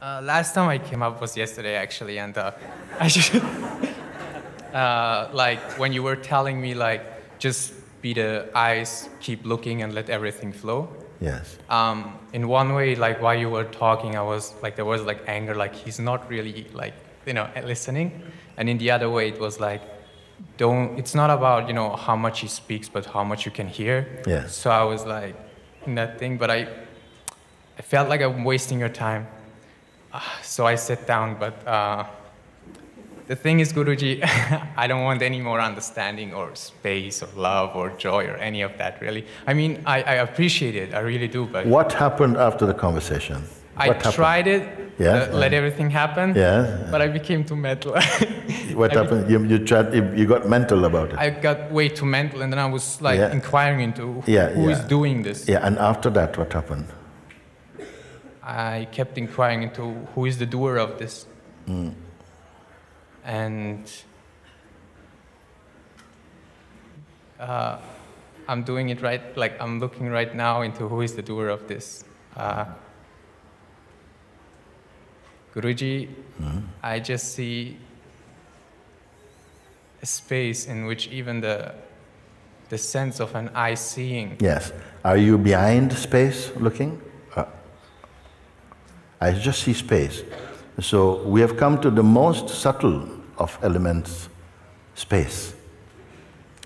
Last time I came up was yesterday, actually, and I should, like, when you were telling me, like, just be the eyes, keep looking, and let everything flow. Yes. In one way, like, while you were talking, I was, like, there was, like, anger, like, he's not really, like, listening. And in the other way, it was, like, it's not about, how much he speaks, but how much you can hear. Yes. So I was, like, in that thing, but I felt like I'm wasting your time. So I sat down, but the thing is, Guruji, I don't want any more understanding or space or love or joy or any of that, really. I mean, I appreciate it, I really do, but... What happened after the conversation? I tried it, let everything happen, but I became too mental. What happened? You got mental about it? I got way too mental, and then I was like inquiring into who is doing this. Yeah, and after that, what happened? I kept inquiring into who is the doer of this. And I'm doing it right, like I'm looking right now into who is the doer of this. Guruji, I just see a space in which even the sense of an eye seeing. Yes. Are you behind space looking? I just see space. So we have come to the most subtle of elements, space.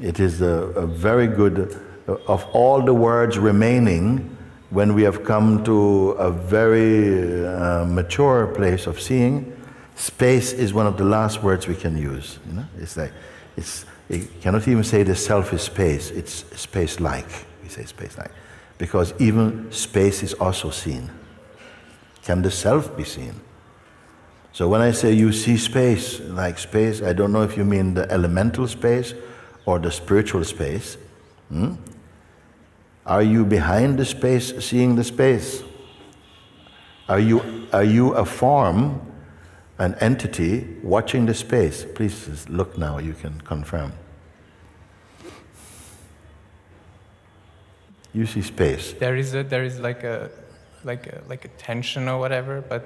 It is a very good, of all the words remaining, when we have come to a very mature place of seeing, space is one of the last words we can use. It's like, you cannot even say the self is space, it's space-like. We say space-like. Because even space is also seen. Can the self be seen? So when I say you see space, like space, I don't know if you mean the elemental space or the spiritual space. Are you behind the space, seeing the space? Are you a form, an entity, watching the space? Please look now, you can confirm. You see space. There is like a tension or whatever, but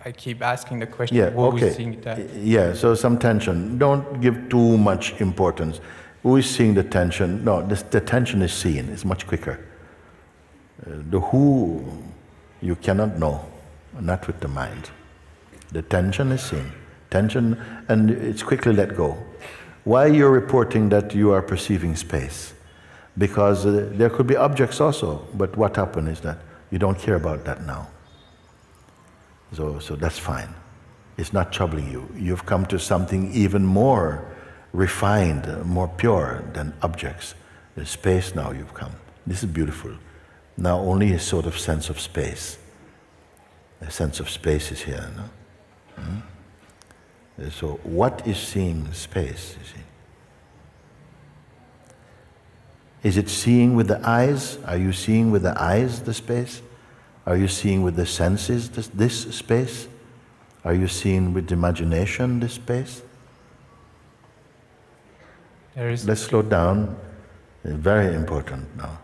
I keep asking the question, who is seeing that? Yeah, so some tension. Don't give too much importance. Who is seeing the tension? No, the tension is seen, it's much quicker. The who, you cannot know, not with the mind. The tension is seen. Tension, and it's quickly let go. Why you're reporting that you are perceiving space? Because there could be objects also, but what happened is that you don't care about that now. So that's fine. It's not troubling you. You've come to something even more refined, more pure than objects. The space now you've come. This is beautiful. Now only a sort of sense of space. A sense of space is here, no? So what is seeing space, you see? Is it seeing with the eyes? Are you seeing with the eyes the space? Are you seeing with the senses this space? Are you seeing with the imagination this space? Let's slow down. It's very important now.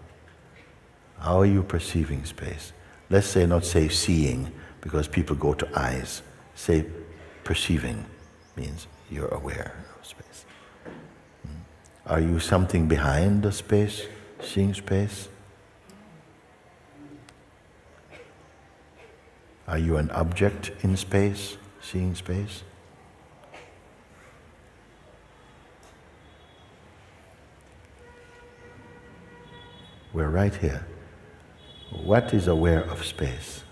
How are you perceiving space? Let's say, not say seeing, because people go to eyes. Say perceiving means you're aware of space. Are you something behind the space, seeing space? Are you an object in space, seeing space? We're right here. What is aware of space?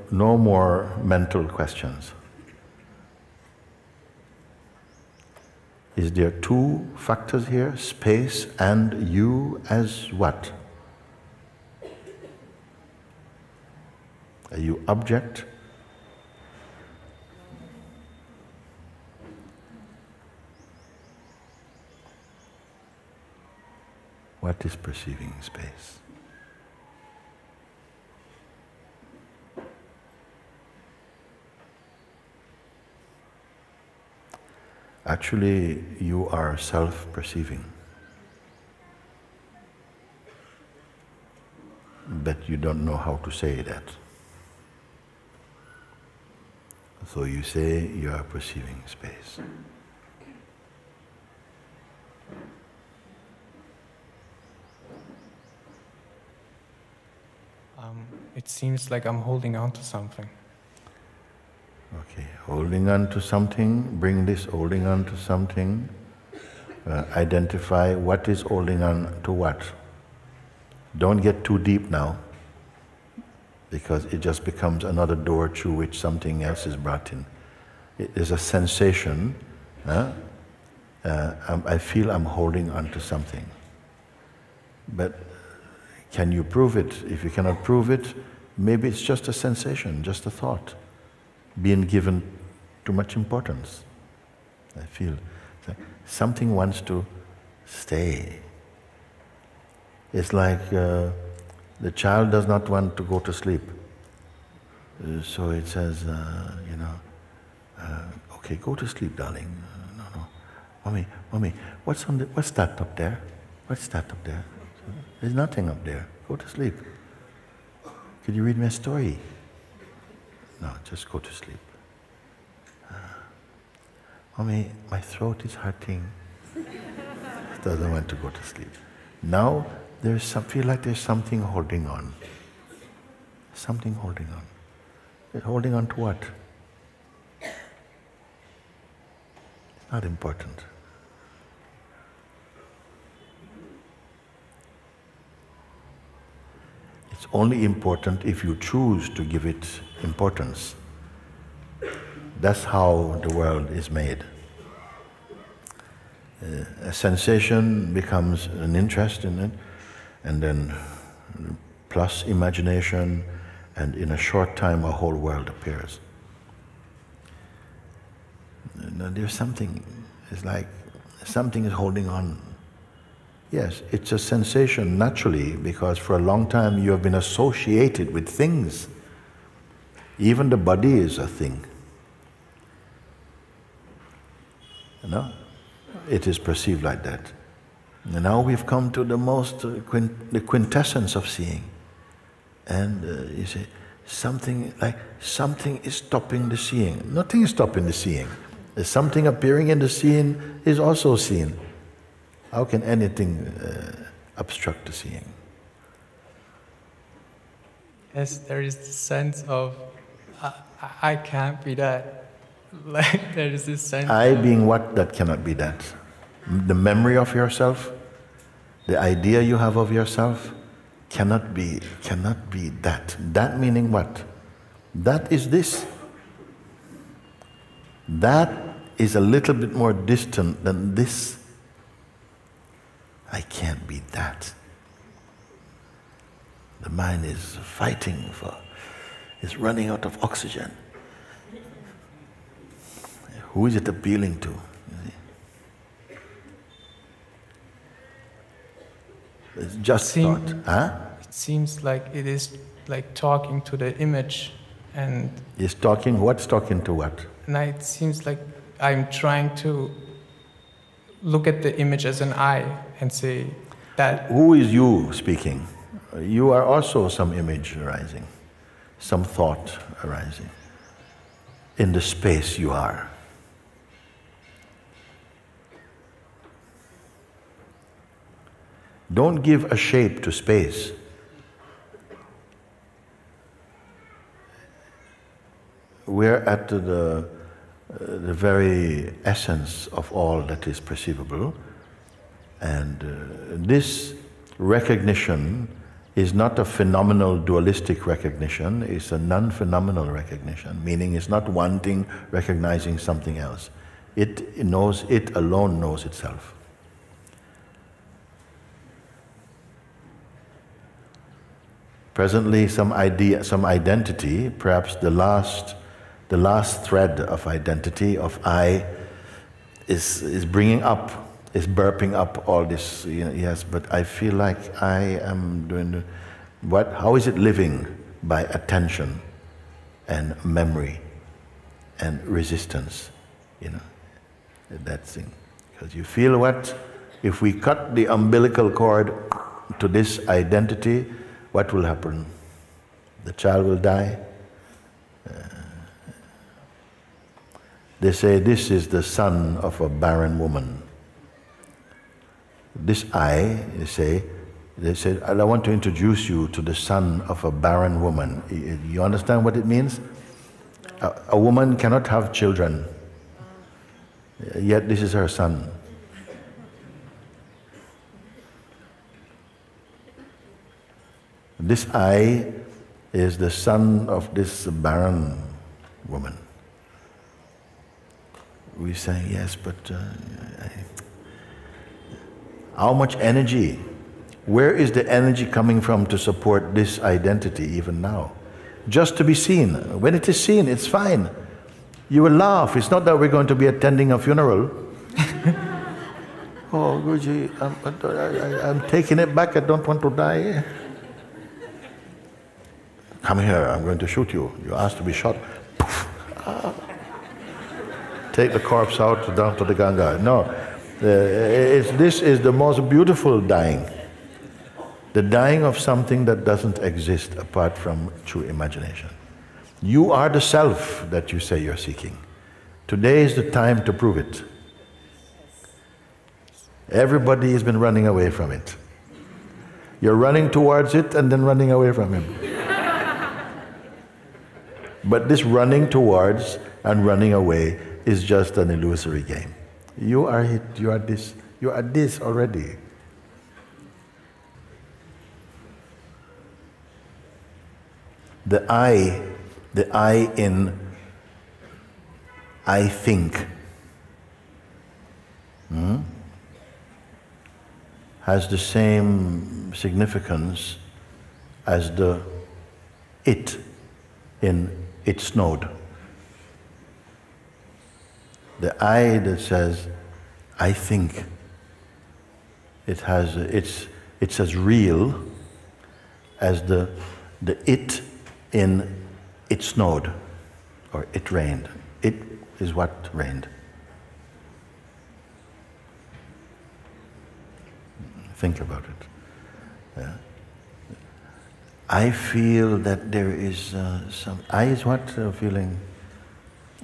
No more mental questions. Is there two factors here, space and you as what? Are you object? What is perceiving space? Actually, you are self-perceiving. But you don't know how to say that. So you say you are perceiving space. It seems like I'm holding on to something. Okay, holding on to something, bring this holding on to something, identify what is holding on to what. Don't get too deep now, because it just becomes another door through which something else is brought in. It is a sensation, I feel I'm holding on to something. But can you prove it? If you cannot prove it, maybe it's just a sensation, just a thought, being given too much importance. I feel something wants to stay. It's like the child does not want to go to sleep. So it says, okay, go to sleep, darling. No. Mommy, what's that up there? What's that up there? There's nothing up there. Go to sleep. Could you read me a story? No, just go to sleep. Mommy, my throat is hurting. Doesn't want to go to sleep. Now, feel like there's something holding on. Something holding on. It's holding on to what? It's not important. It's only important if you choose to give it importance. That's how the world is made. A sensation becomes an interest in it, and then plus imagination, and in a short time a whole world appears. There's something, it's like something is holding on. Yes, it's a sensation naturally, because for a long time you have been associated with things. Even the body is a thing. It is perceived like that. And now we've come to the the quintessence of seeing. And you say, something is stopping the seeing. Nothing is stopping the seeing. There's something appearing in the seeing is also seen. How can anything obstruct the seeing? Yes, there is this sense of, I can't be that. Like there is this sense. I being what that cannot be that? The memory of yourself, the idea you have of yourself, cannot be that. That meaning what? That is this. That is a little bit more distant than this. I can't be that. The mind is fighting it's running out of oxygen. Who is it appealing to? It's just thought. It seems like it is like talking to the image, and is talking. What's talking to what? And it seems like I'm trying to look at the image as an I and say that. Who is you speaking? You are also some image arising, some thought arising in the space you are. Don't give a shape to space. We're at the very essence of all that is perceivable, and this recognition is not a phenomenal dualistic recognition, it's a non-phenomenal recognition, meaning it's not one thing recognizing something else. It alone knows itself. Presently, some idea, some identity, perhaps the last thread of identity, of I, is bringing up, is burping up all this, yes, but I feel like I am doing, how is it living? By attention and memory and resistance, that thing. Because you feel what? If we cut the umbilical cord to this identity, what will happen? The child will die. They say this is the son of a barren woman. This I, they say, I want to introduce you to the son of a barren woman. You understand what it means? A woman cannot have children, yet this is her son. This I is the son of this barren woman. We say, yes, but how much energy? Where is the energy coming from to support this identity even now? Just to be seen. When it is seen, it's fine. You will laugh. It's not that we're going to be attending a funeral. Oh, Guruji, I'm taking it back. I don't want to die. Come here, I'm going to shoot you. You asked to be shot. Take the corpse out down to the Ganga. No, this is the most beautiful dying. The dying of something that doesn't exist apart from true imagination. You are the self that you say you're seeking. Today is the time to prove it. Everybody has been running away from it. You're running towards it and then running away from him. But this running towards and running away is just an illusory game. You are it, you are this already. The I in I think has the same significance as the it in its node. The I that says, I think, it's as real as the it in its node, or it reigned. It is what reigned. Think about it. Yeah. I feel that there is some... I is what? A feeling.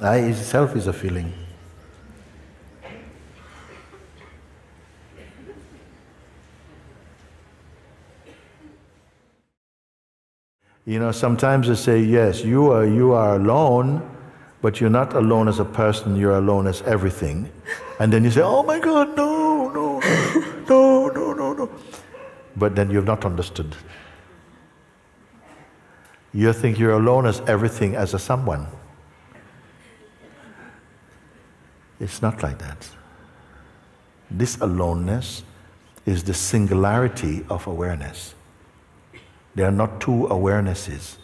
I itself is a feeling. You know, sometimes they say, yes, you are alone, but you're not alone as a person, you're alone as everything. And then you say, oh my God, no, no, no, no, no, no. But then you've not understood. You think you're alone as everything, as a someone. It's not like that. This aloneness is the singularity of awareness. There are not two awarenesses.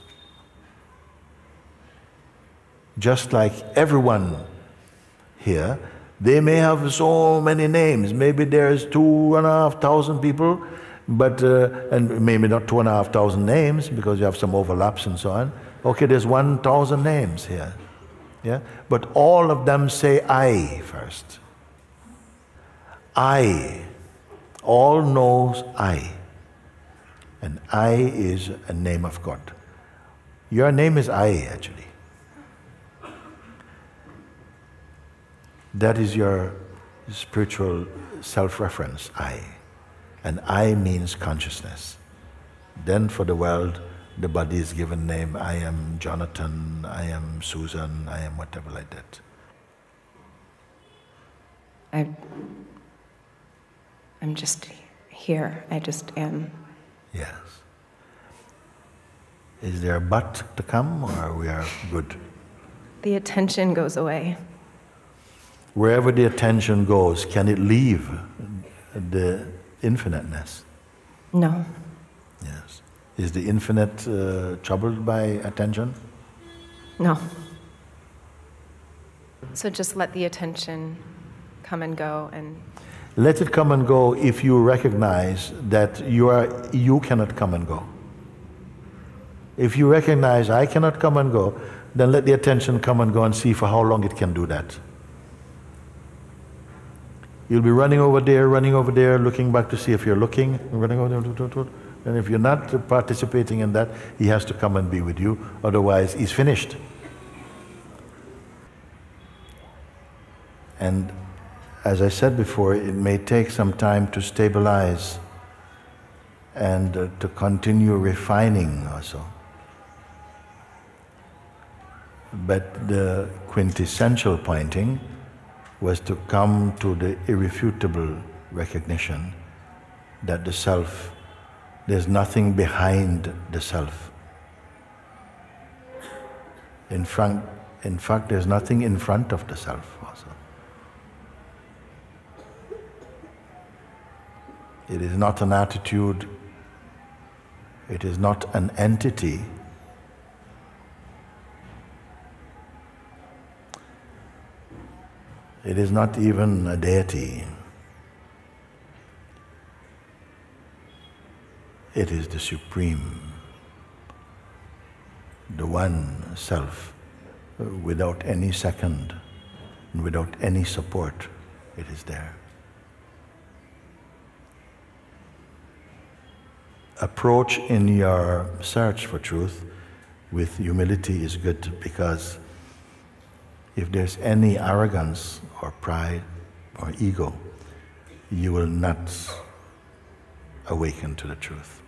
Just like everyone here, they may have so many names. Maybe there's 2,500 people, but and maybe not 2,500 names because you have some overlaps and so on. Okay, there's 1,000 names here. Yeah, but all of them say I first. I. All knows I. And I is a name of God. Your name is I, actually. That is your spiritual self-reference, I. And I means consciousness. Then for the world, the body is given name, I am Jonathan, I am Susan, I am whatever like that. I'm just here, I just am. Yes. Is there a but to come, or we are good? The attention goes away. Wherever the attention goes, can it leave the infiniteness? No. Yes. Is the infinite troubled by attention? No. So just let the attention come and go and... Let it come and go if you recognize that you cannot come and go. If you recognize I cannot come and go, then let the attention come and go and see for how long it can do that. You'll be running over there, looking back to see if you're looking, running over there, and if you're not participating in that, he has to come and be with you, otherwise he's finished. And as I said before, it may take some time to stabilize and to continue refining also. But the quintessential pointing was to come to the irrefutable recognition that the self, there's nothing behind the self. In fact, there's nothing in front of the self also. It is not an attitude, it is not an entity. It is not even a deity. It is the Supreme, the One Self, without any second, and without any support, it is there. Approach in your search for truth with humility is good, because if there's any arrogance or pride or ego, you will not awaken to the truth.